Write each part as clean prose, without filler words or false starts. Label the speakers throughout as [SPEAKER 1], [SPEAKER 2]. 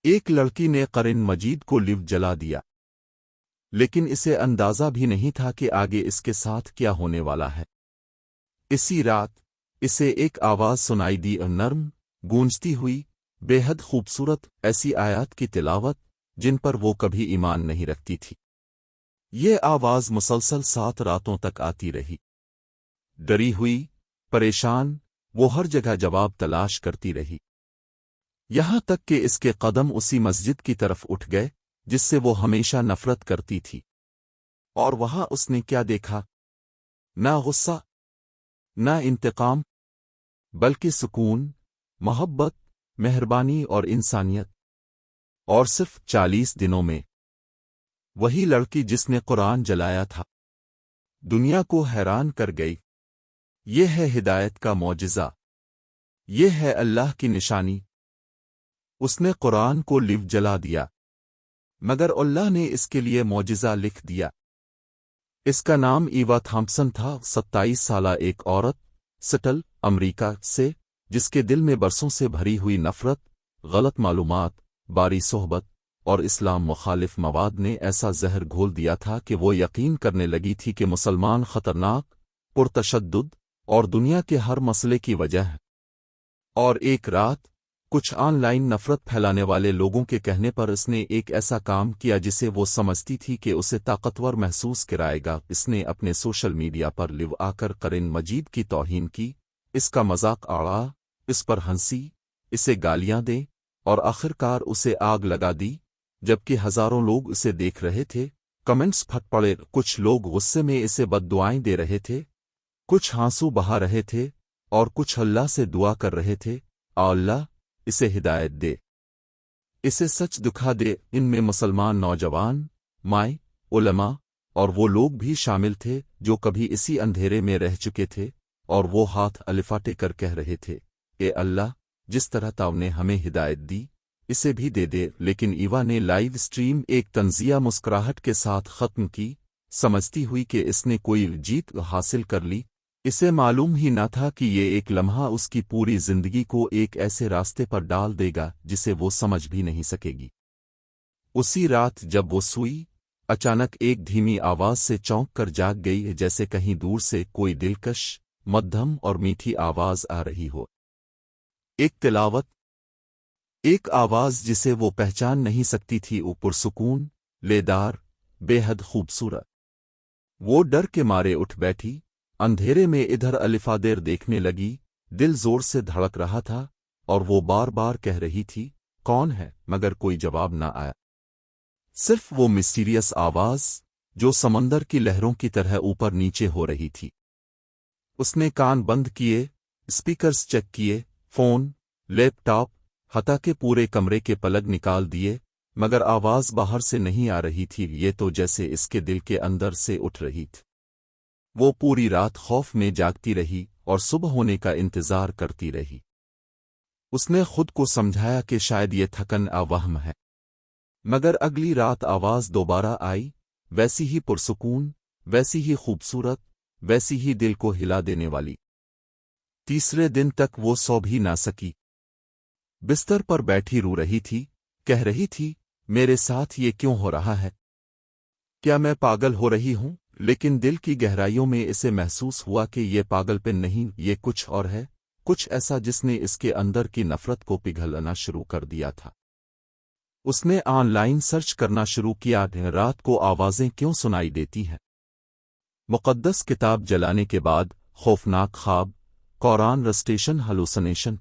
[SPEAKER 1] ایک لڑکی نے قرن مجید کو لیو جلا دیا، لیکن اسے اندازہ بھی نہیں تھا کہ آگے اس کے ساتھ کیا ہونے والا ہے۔ اسی رات اسے ایک آواز سنائی دی، نرم، گونجتی ہوئی، بے حد خوبصورت، ایسی آیات کی تلاوت جن پر وہ کبھی ایمان نہیں رکھتی تھی۔ یہ آواز مسلسل 7 راتوں تک آتی رہی۔ ڈری ہوئی، پریشان، وہ ہر جگہ جواب تلاش کرتی رہی، یہاں تک کہ اس کے قدم اسی مسجد کی طرف اٹھ گئے جس سے وہ ہمیشہ نفرت کرتی تھی۔ اور وہاں اس نے کیا دیکھا؟ نہ غصہ، نہ انتقام، بلکہ سکون، محبت، مہربانی اور انسانیت۔ اور صرف 40 دنوں میں وہی لڑکی جس نے قرآن جلایا تھا دنیا کو حیران کر گئی۔ یہ ہے ہدایت کا معجزہ، یہ ہے اللہ کی نشانی۔ اس نے قرآن کو لیو جلا دیا، مگر اللہ نے اس کے لیے معجزہ لکھ دیا۔ اس کا نام ایوا تھامپسن تھا، 27 سالہ ایک عورت، سٹل، امریکہ سے، جس کے دل میں برسوں سے بھری ہوئی نفرت، غلط معلومات، باری صحبت اور اسلام مخالف مواد نے ایسا زہر گھول دیا تھا کہ وہ یقین کرنے لگی تھی کہ مسلمان خطرناک، پرتشدد اور دنیا کے ہر مسئلے کی وجہ ہے۔ اور ایک رات کچھ آن لائن نفرت پھیلانے والے لوگوں کے کہنے پر اس نے ایک ایسا کام کیا جسے وہ سمجھتی تھی کہ اسے طاقتور محسوس کرائے گا۔ اس نے اپنے سوشل میڈیا پر لیو آ کر قرآن مجید کی توہین کی، اس کا مذاق اڑا، اس پر ہنسی، اسے گالیاں دے اور آخرکار اسے آگ لگا دی۔ جبکہ ہزاروں لوگ اسے دیکھ رہے تھے، کمنٹس پھٹ پڑے، کچھ لوگ غصے میں اسے بد دعائیں دے رہے تھے، کچھ آنسو بہا رہے تھے اور کچھ اللہ سے دعا کر رہے تھے، اے اللہ اسے ہدایت دے، اسے سچ دکھا دے۔ ان میں مسلمان نوجوان، مائیں، علماء اور وہ لوگ بھی شامل تھے جو کبھی اسی اندھیرے میں رہ چکے تھے، اور وہ ہاتھ الفاٹے کر کہہ رہے تھے، اے اللہ، جس طرح تو نے ہمیں ہدایت دی اسے بھی دے دے۔ لیکن ایوا نے لائیو سٹریم ایک طنزیہ مسکراہٹ کے ساتھ ختم کی، سمجھتی ہوئی کہ اس نے کوئی جیت حاصل کر لی۔ اسے معلوم ہی نہ تھا کہ یہ ایک لمحہ اس کی پوری زندگی کو ایک ایسے راستے پر ڈال دے گا جسے وہ سمجھ بھی نہیں سکے گی۔ اسی رات جب وہ سوئی، اچانک ایک دھیمی آواز سے چونک کر جاگ گئی، جیسے کہیں دور سے کوئی دلکش، مدھم اور میٹھی آواز آ رہی ہو۔ ایک تلاوت، ایک آواز جسے وہ پہچان نہیں سکتی تھی، اوپر سکون، لیدار، بے حد خوبصورت۔ وہ ڈر کے مارے اٹھ بیٹھی، اندھیرے میں ادھر الفادیر دیکھنے لگی، دل زور سے دھڑک رہا تھا اور وہ بار بار کہہ رہی تھی، کون ہے؟ مگر کوئی جواب نہ آیا، صرف وہ مسٹیریس آواز جو سمندر کی لہروں کی طرح اوپر نیچے ہو رہی تھی۔ اس نے کان بند کیے، اسپیکرز چیک کیے، فون، لیپ ٹاپ، حتیٰ کہ پورے کمرے کے پلگ نکال دیے، مگر آواز باہر سے نہیں آ رہی تھی، یہ تو جیسے اس کے دل کے اندر سے اٹھ رہی تھی۔ وہ پوری رات خوف میں جاگتی رہی اور صبح ہونے کا انتظار کرتی رہی۔ اس نے خود کو سمجھایا کہ شاید یہ تھکن وہم ہے، مگر اگلی رات آواز دوبارہ آئی، ویسی ہی پرسکون، ویسی ہی خوبصورت، ویسی ہی دل کو ہلا دینے والی۔ تیسرے دن تک وہ سو بھی نہ سکی، بستر پر بیٹھی رو رہی تھی، کہہ رہی تھی، میرے ساتھ یہ کیوں ہو رہا ہے؟ کیا میں پاگل ہو رہی ہوں؟ لیکن دل کی گہرائیوں میں اسے محسوس ہوا کہ یہ پاگل پن نہیں، یہ کچھ اور ہے، کچھ ایسا جس نے اس کے اندر کی نفرت کو پگھلنا شروع کر دیا تھا۔ اس نے آن لائن سرچ کرنا شروع کیا، رات کو آوازیں کیوں سنائی دیتی ہیں؟ مقدس کتاب جلانے کے بعد خوفناک خواب، قرآن رسٹیشن ہلوسنیشن۔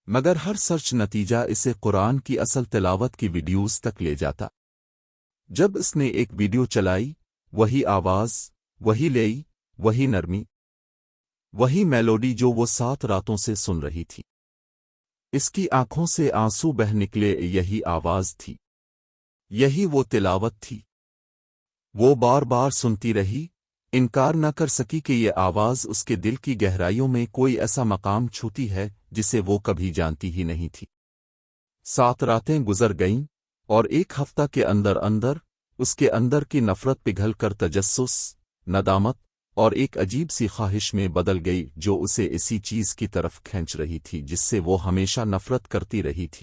[SPEAKER 1] مگر ہر سرچ نتیجہ اسے قرآن کی اصل تلاوت کی ویڈیوز تک لے جاتا۔ جب اس نے ایک ویڈیو چلائی، وہی آواز، وہی لئی، وہی نرمی، وہی میلوڈی جو وہ 7 راتوں سے سن رہی تھی۔ اس کی آنکھوں سے آنسو بہہ نکلے، یہی آواز تھی، یہی وہ تلاوت تھی۔ وہ بار بار سنتی رہی، انکار نہ کر سکی کہ یہ آواز اس کے دل کی گہرائیوں میں کوئی ایسا مقام چھوتی ہے جسے وہ کبھی جانتی ہی نہیں تھی۔ 7 راتیں گزر گئیں، اور ایک ہفتہ کے اندر اندر اس کے اندر کی نفرت پگھل کر تجسس، ندامت اور ایک عجیب سی خواہش میں بدل گئی جو اسے اسی چیز کی طرف کھینچ رہی تھی جس سے وہ ہمیشہ نفرت کرتی رہی تھی۔